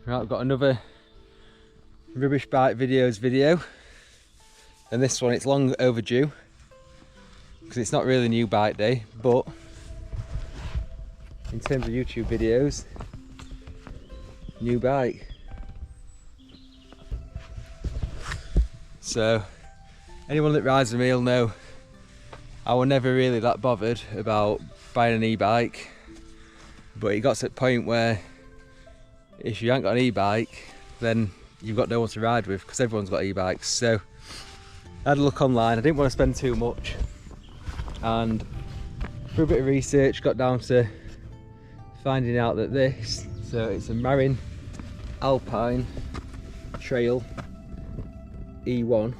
Right, I've got another rubbish bike videos video, and this one, it's long overdue because it's not really new bike day, but in terms of YouTube videos, new bike. So anyone that rides with me will know I was never really that bothered about buying an e-bike, but it got to the point where if you ain't got an e-bike, then you've got no one to ride with because everyone's got e-bikes. So I had a look online, I didn't want to spend too much, and through a bit of research got down to finding out that this, so it's a Marin Alpine Trail E1.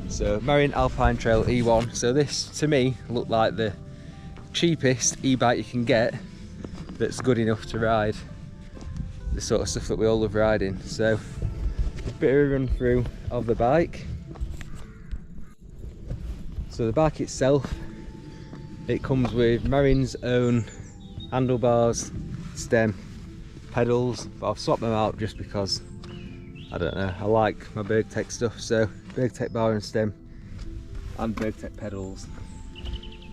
So Marin Alpine Trail E1. So this to me looked like the cheapest e-bike you can get that's good enough to ride the sort of stuff that we all love riding. So a bit of a run through of the bike. So the bike itself, it comes with Marin's own handlebars, stem, pedals, but I've swapped them out just because I don't know, I like my Ebike stuff. So Ebike bar and stem and Ebike pedals.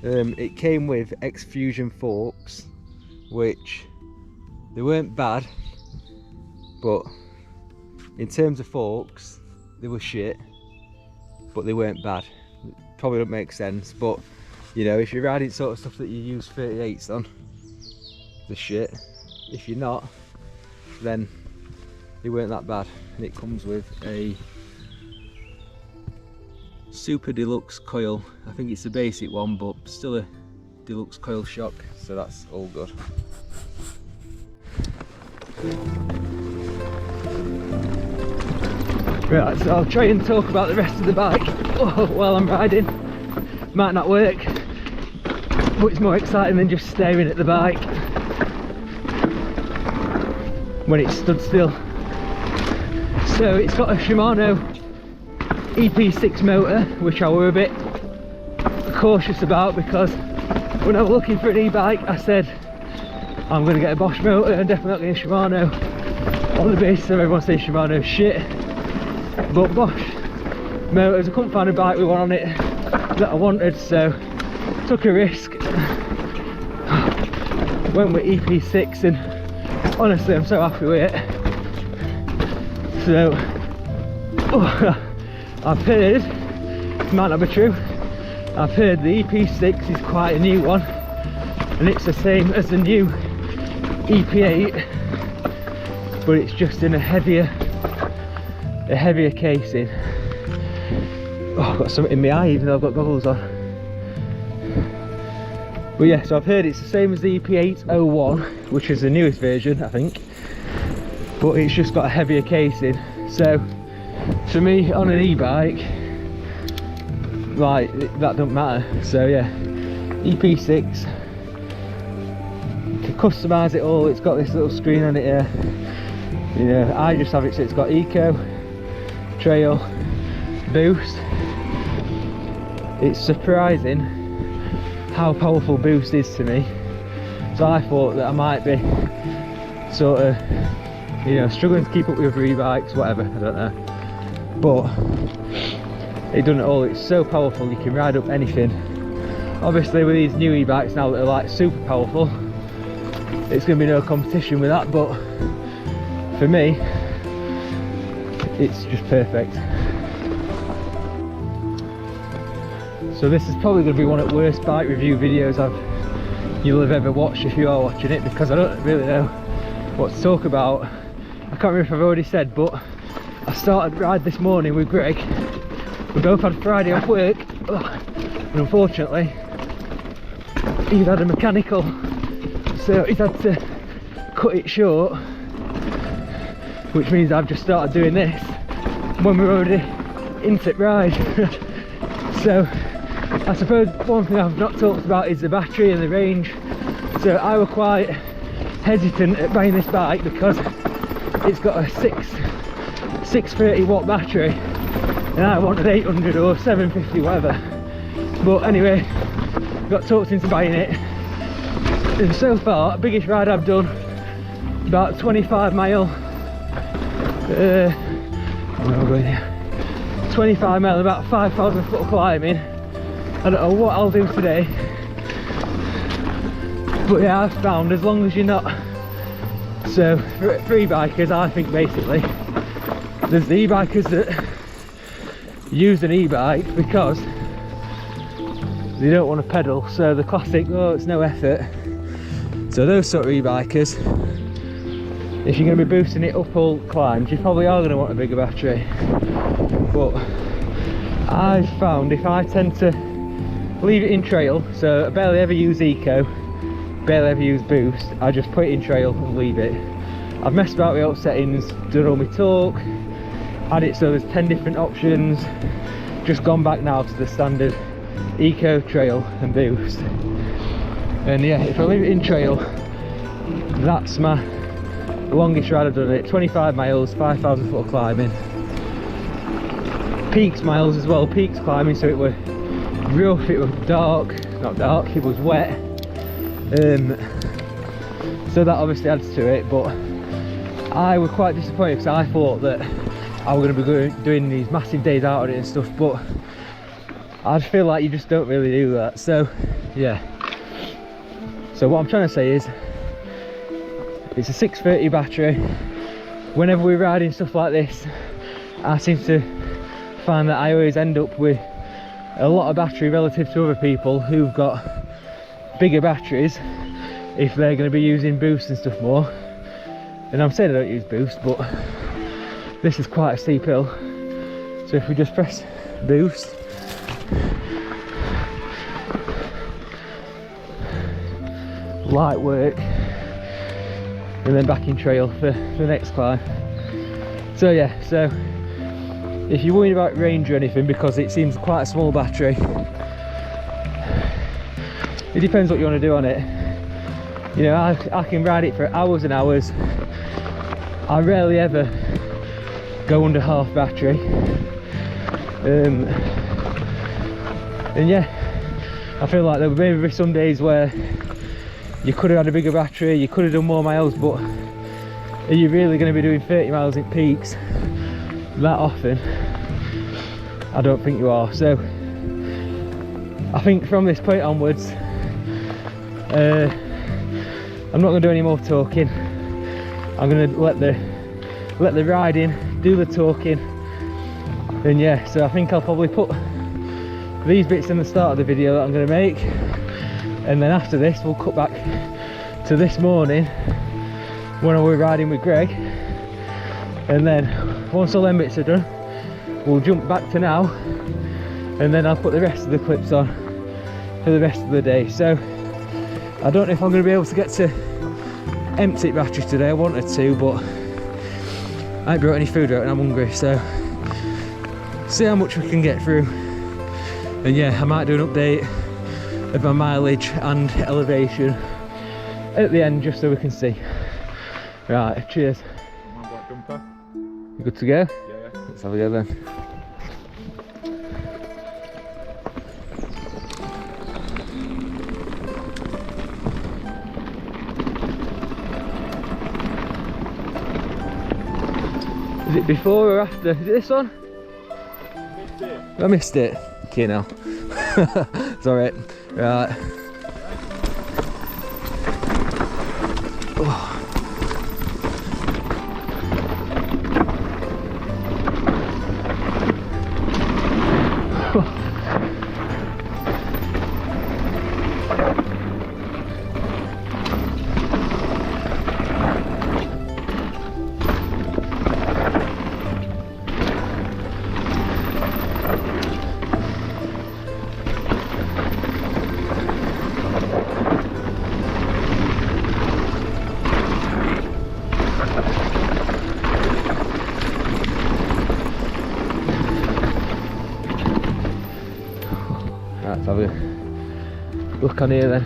It came with X-Fusion forks, which they weren't bad, but in terms of forks they were shit, but they weren't bad. Probably don't make sense, but you know, if you're riding sort of stuff that you use 38s on, the shit. If you're not, then they weren't that bad. And it comes with a super deluxe coil. I think it's a basic one, but still a deluxe coil shock, so that's all good. Right, so I'll try and talk about the rest of the bike while I'm riding. Might not work, but it's more exciting than just staring at the bike when it's stood still. So it's got a Shimano EP6 motor, which I were a bit cautious about because when I was looking for an e-bike I said I'm going to get a Bosch motor and definitely a Shimano, on the basis of everyone saying Shimano's shit. But Bosch motors, I couldn't find a bike with one on it that I wanted, so took a risk, went with EP6, and honestly I'm so happy with it. So I've heard, it might not be true, I've heard the EP6 is quite a new one and it's the same as the new EP8, but it's just in a heavier casing. Oh, I've got something in my eye even though I've got goggles on. But yeah, so I've heard it's the same as the EP801, which is the newest version I think, but it's just got a heavier casing. So for me on an e-bike, like, that don't matter. So yeah, EP6, you can customise it all. It's got this little screen on it here, you know. I just have it so it's got eco, trail, boost. It's surprising how powerful boost is to me, so I thought that I might be sort of, you know, struggling to keep up with e-bikes, whatever, I don't know, but it doesn't at all. It's so powerful, you can ride up anything. Obviously with these new e-bikes now that are like super powerful, it's going to be no competition with that, but for me it's just perfect. So this is probably going to be one of the worst bike review videos you'll have ever watched if you are watching it, because I don't really know what to talk about. I can't remember if I've already said, but I started ride this morning with Greg. We both had Friday off work, and unfortunately he's had a mechanical, so he's had to cut it short, which means I've just started doing this when we're already into ride. So I suppose one thing I've not talked about is the battery and the range. So I were quite hesitant at buying this bike because it's got a 630 watt battery and I wanted 800 or 750, whatever. But anyway, got talked into buying it, and so far biggest ride I've done about 25 mile. Where am I going here? 25 mile, about 5,000 foot of climbing. I don't know what I'll do today, but yeah, I've found as long as you're not, so for e-bikers, I think basically there's the e-bikers that use an e-bike because they don't want to pedal, so the classic, oh, it's no effort. So those sort of e-bikers, if you're going to be boosting it up all climbs, you probably are going to want a bigger battery. But I've found if I tend to leave it in trail, so I barely ever use eco, barely ever use boost, I just put it in trail and leave it. I've messed about with all settings, done all my torque, had it so there's 10 different options, just gone back now to the standard eco, trail and boost. And yeah, if I leave it in trail, that's my longest ride I've done it. 25 miles, 5,000 foot of climbing. Peaks miles as well, peaks climbing, so it was rough, it was dark, not dark, it was wet. So that obviously adds to it, but I was quite disappointed because I thought that I was going to be doing these massive days out on it and stuff, but I feel like you just don't really do that. So yeah, so what I'm trying to say is it's a 630 battery. Whenever we're riding stuff like this, I seem to find that I always end up with a lot of battery relative to other people who've got bigger batteries if they're going to be using boost and stuff more. And I'm saying I don't use boost, but this is quite a steep hill, so if we just press boost, light work, and then back in trail for the next climb. So yeah, so if you're worried about range or anything, because it seems quite a small battery, it depends what you want to do on it. You know, I can ride it for hours and hours. I rarely ever go under half battery. And yeah, I feel like there will maybe be some days where you could have had a bigger battery, you could have done more miles, but are you really going to be doing 30 miles in peaks that often? I don't think you are. So I think from this point onwards, I'm not going to do any more talking. I'm going to let the riding do the talking. And yeah, so I think I'll probably put these bits in the start of the video that I'm going to make, and then after this we'll cut back to this morning when I was riding with Greg, and then once all them bits are done we'll jump back to now, and then I'll put the rest of the clips on for the rest of the day. So I don't know if I'm going to be able to get to empty battery today. I wanted to, but I ain't brought any food out and I'm hungry, so see how much we can get through. And yeah, I might do an update of my mileage and elevation at the end just so we can see. Right, cheers. You good to go? Yeah. Let's have a go then. Is it before or after? Is it this one? Missed it. I missed it. Okay now. It's alright. Right. Oh. Let's have a look on here then.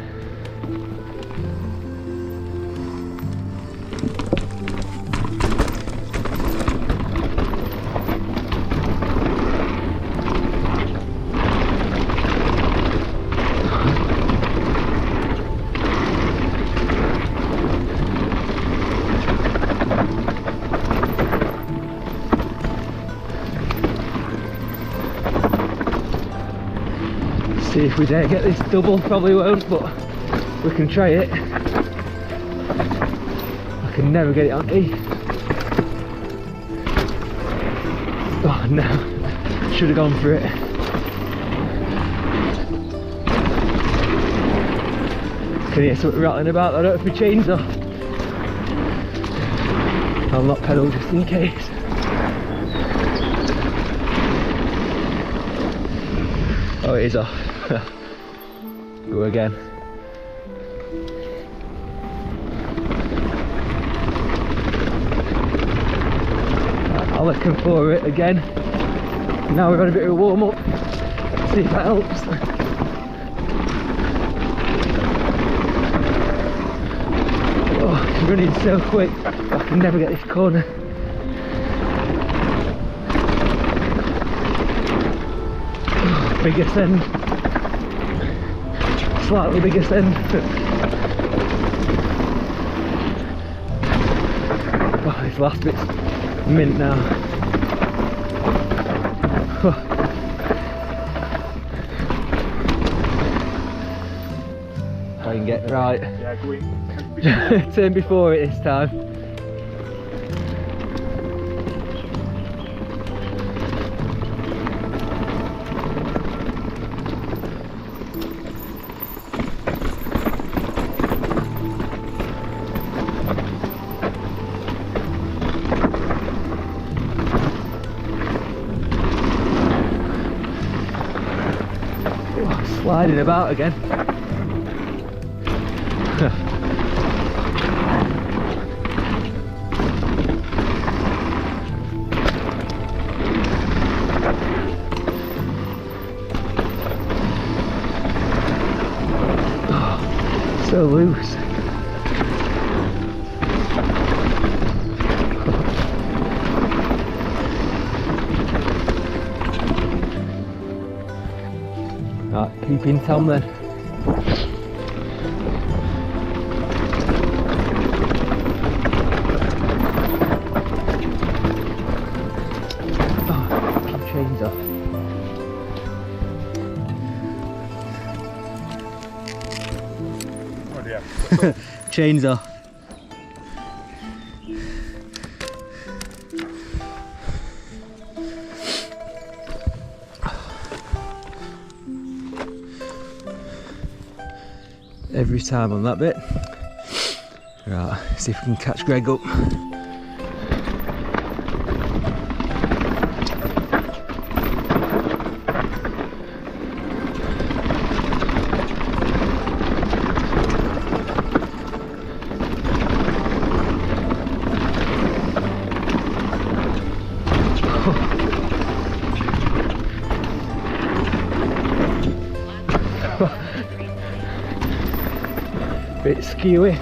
See if we dare get this double. Probably won't, but we can try it. I can never get it on E. Oh no, should have gone for it. Can hear something rattling about. I don't know if my chain's off. I'll not pedal just in case. Oh, it is off. Go again. I'll looking for it again. Now we've had a bit of a warm up. See if that helps. Oh, it's running so quick. I can never get this corner. Oh, biggest end. Slightly biggest end. Oh, this last bit's mint now. If I can get right. Yeah, go in. Turn before it this time. Sliding about again. Oh, so loose. Right, keep in Tom then. Oh, keep chains off. Oh dear. Chains off. Every time on that bit. Right, see if we can catch Greg up. Bit skewy.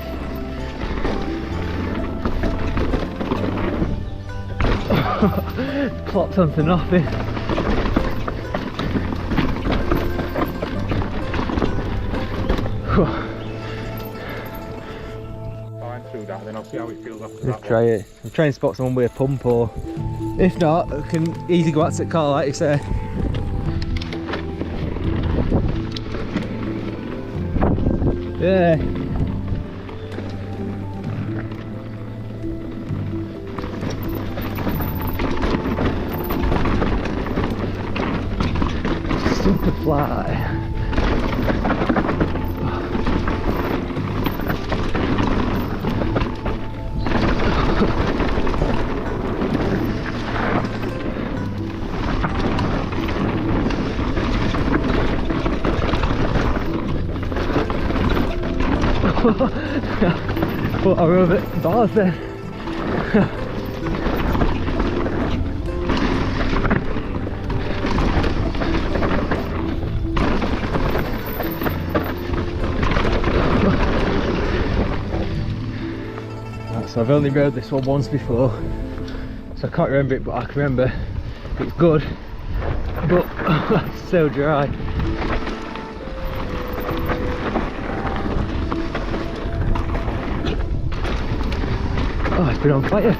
Clocked onto nothing. Fine through that, then I'll see how it feels after Let's that. try it. I'll try and spot someone with a pump, or if not, I can easily go out to the car like you say. Yeah. Super fly. Thought I were a bit bars then. Right, so I've only rode this one once before, so I can't remember it, but I can remember it's good, but it's so dry. Oh, it's been on fire.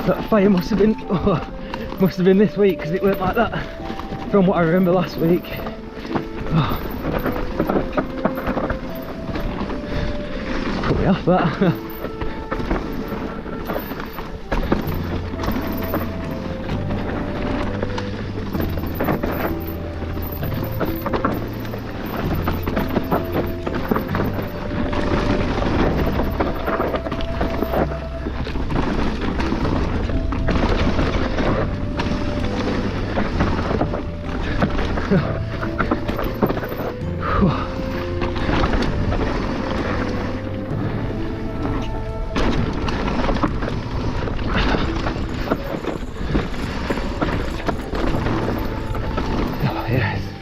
That fire must have been Must have been this week because it weren't like that from what I remember last week. Oh. Put me off that.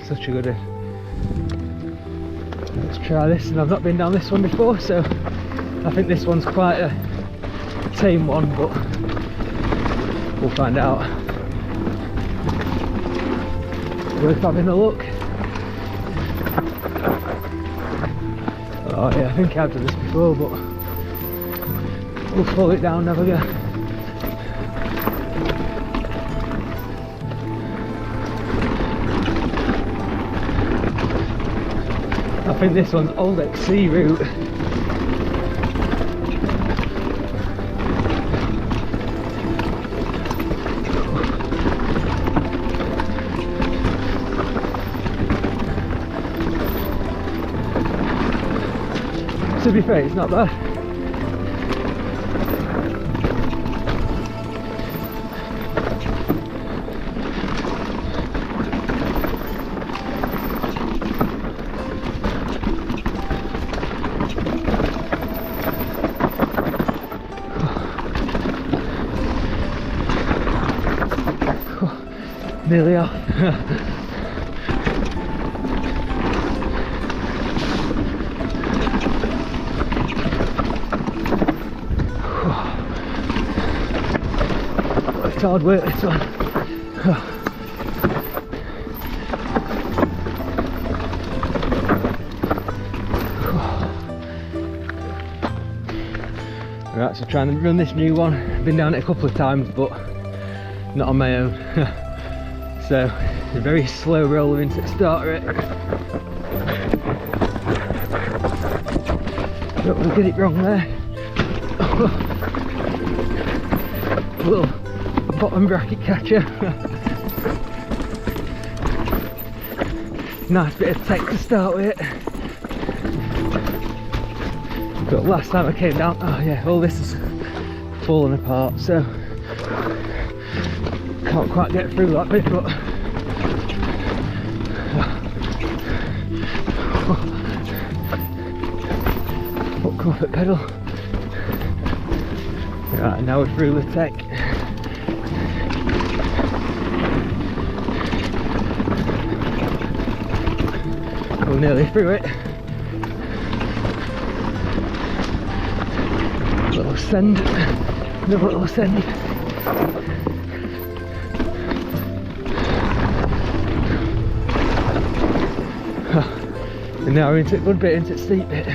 Such a good one. Let's try this, and I've not been down this one before, so I think this one's quite a tame one, but we'll find out. Worth having a look. Oh yeah, I think I've done this before, but we'll fall it down and have a go. I think this one's Old XC route. To be fair, it's not bad. Nearly off. It's hard work, this one. Right, so trying to run this new one. I've been down it a couple of times, but not on my own. So, a very slow roll into the starter it. Don't want to get it wrong there. Little bottom bracket catcher. Nice bit of tech to start with. But last time I came down, oh yeah, all this is falling apart, so can't quite get through that bit, but foot comfort pedal. Right, now we're through the tech. We're nearly through it. Little send, another little send. And now we're into a good bit, into a steep bit.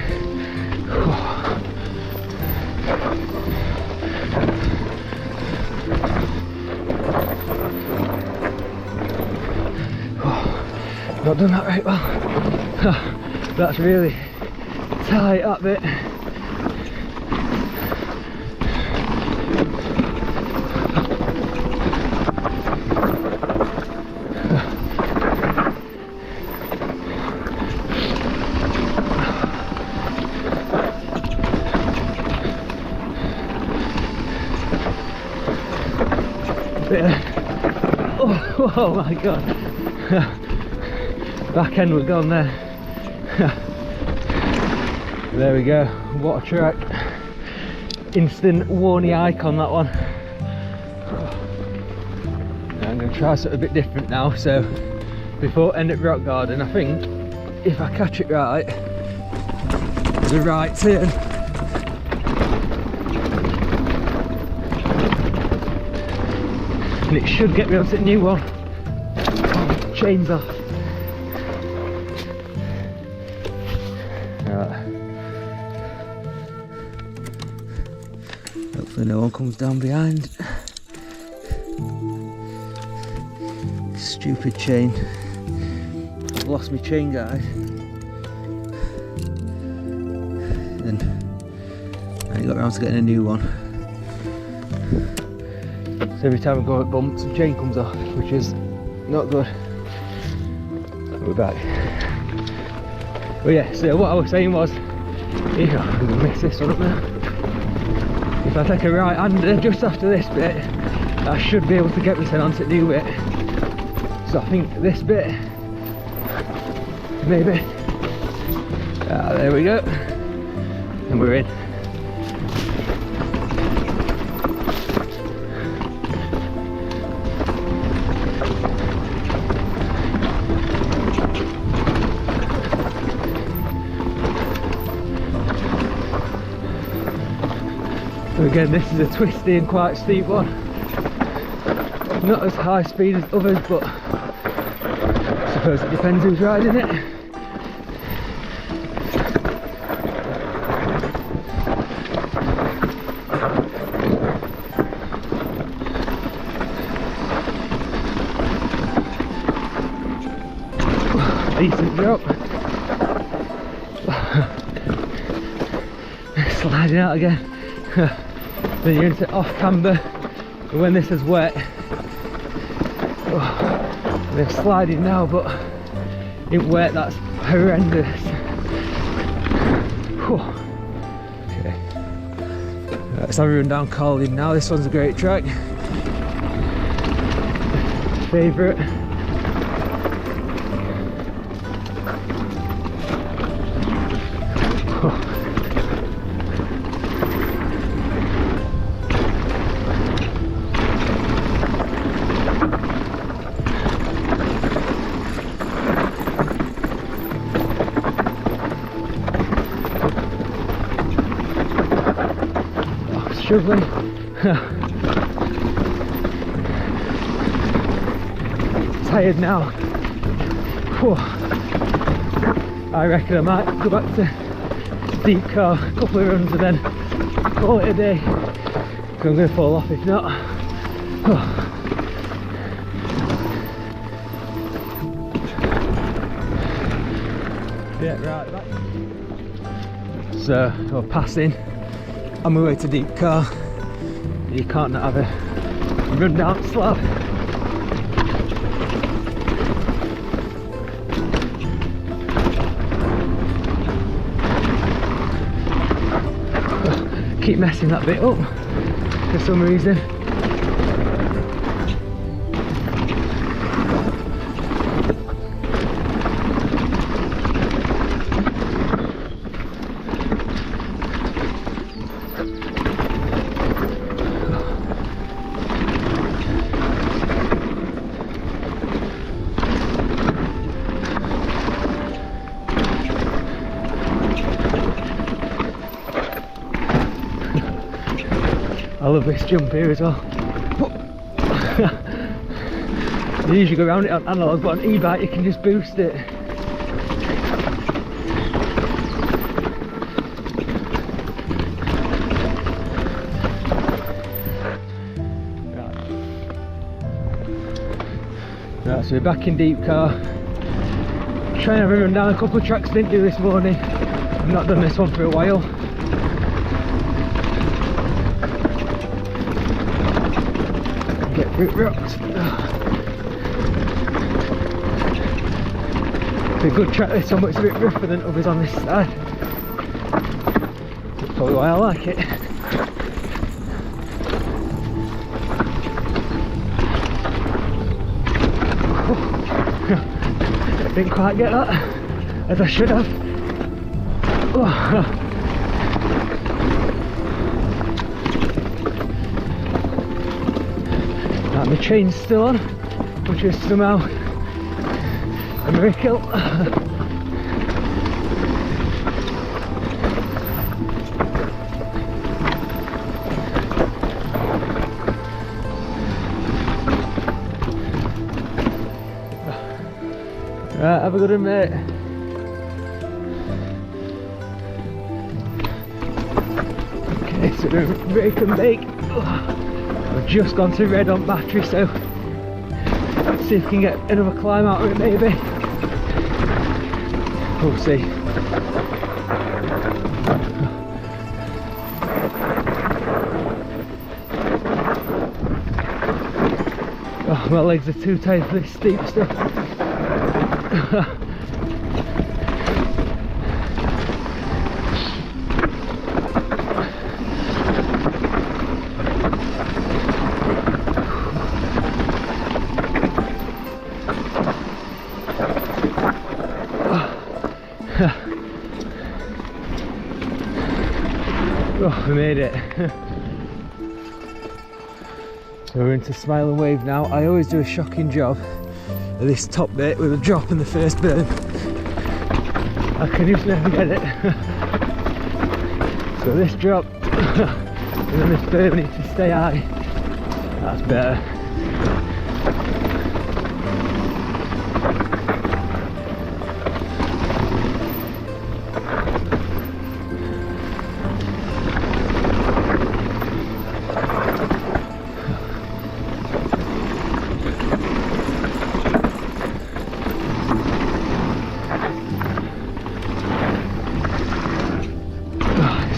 Not done that right well. That's really tight, that bit. Oh my god. Back end we're gone there. There we go. What a track. Instant warny icon, that one. Now I'm going to try something a bit different now. So before end at Rock Garden, I think if I catch it right, there's a right turn. And it should get me onto the new one. Chains off. Right. Hopefully no one comes down behind. Stupid chain. I've lost my chain, guys. And I ain't got around to getting a new one. So every time I go at bumps, the chain comes off, which is not good. We're back. But yeah, so what I was saying was, I'm gonna miss this one up now. If I take a right hander just after this bit, I should be able to get myself onto the new bit. So I think this bit, maybe. There we go. And we're in. So again, this is a twisty and quite steep one. Not as high speed as others, but I suppose it depends who's riding it. Decent drop. Sliding out again. Then you're into off camber, and when this is wet, they're sliding now, but in wet that's horrendous. Okay, let's have a run down Carlin now. This one's a great track, favourite. Struggling. Tired now. Whew. I reckon I might go back to deep car, a couple of runs and then call it a day. I'm going to fall off if not. Yeah, right back. So we're passing on my way to deep car. You can't not have a run down slab. Keep messing that bit up for some reason. I love this jump here as well. You usually go around it on analog, but on e-bike you can just boost it. Right, so we're back in deep car. Trying to run down a couple of tracks didn't do this morning. I've not done this one for a while. Get root rocks. It's a good track this one, but it's a bit rougher than others on this side. That's probably why I like it. Didn't quite get that as I should have. Right, my chain's still on, which is somehow a miracle. Right, have a good one, mate. Okay, so we're break and bake. I've just gone to red on battery, so see if we can get another climb out of it maybe. We'll see. Oh, my legs are too tight for this steep stuff. Oh, we made it. So we're into Smile and Wave now. I always do a shocking job at this top bit with a drop in the first burn. I can just never get it. So this drop and then this burn needs to stay high. That's better.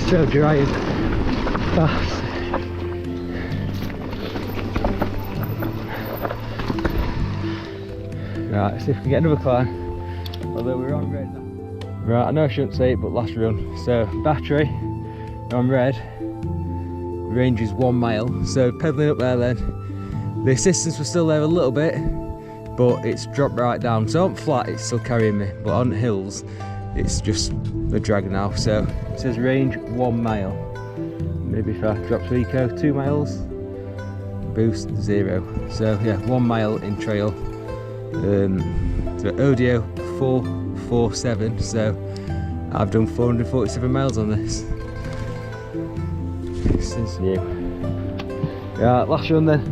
So dry and fast. Right, let's see if we can get another climb. Although we're on red now. Right, I know I shouldn't say it, but last run. So battery on red. Range is 1 mile. So pedaling up there then. The assistance was still there a little bit, but it's dropped right down. So on flat it's still carrying me, but on hills it's just a drag now. So it says range 1 mile. Maybe if I drop to eco, 2 miles, boost 0. So yeah, 1 mile in trail. So Odio 447. So I've done 447 miles on this since new. Yeah, last run then.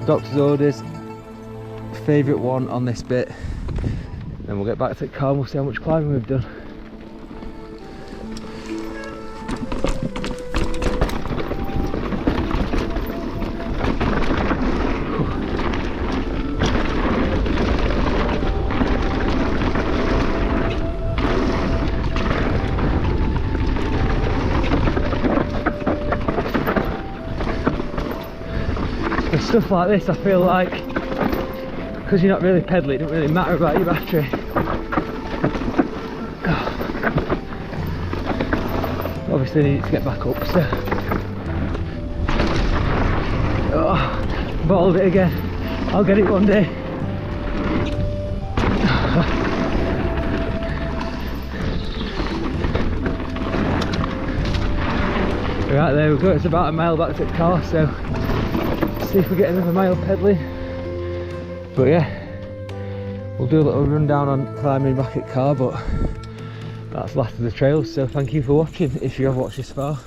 Doctor's orders. Favourite one on this bit. Then we'll get back to the car and we'll see how much climbing we've done. For stuff like this, I feel like because you're not really pedaling, it doesn't really matter about your battery. Obviously I need to get back up, so bottled it again. I'll get it one day. Right, there we go, it's about a mile back to the car, so let's see if we get another mile pedaling. But yeah, we'll do a little rundown on climbing back at car, but that's the last of the trails. So thank you for watching, if you have watched this far.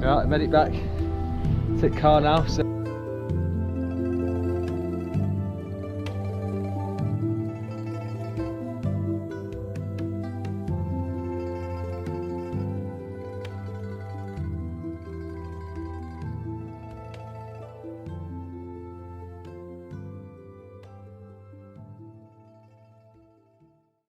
Right, I made it back to the car now. So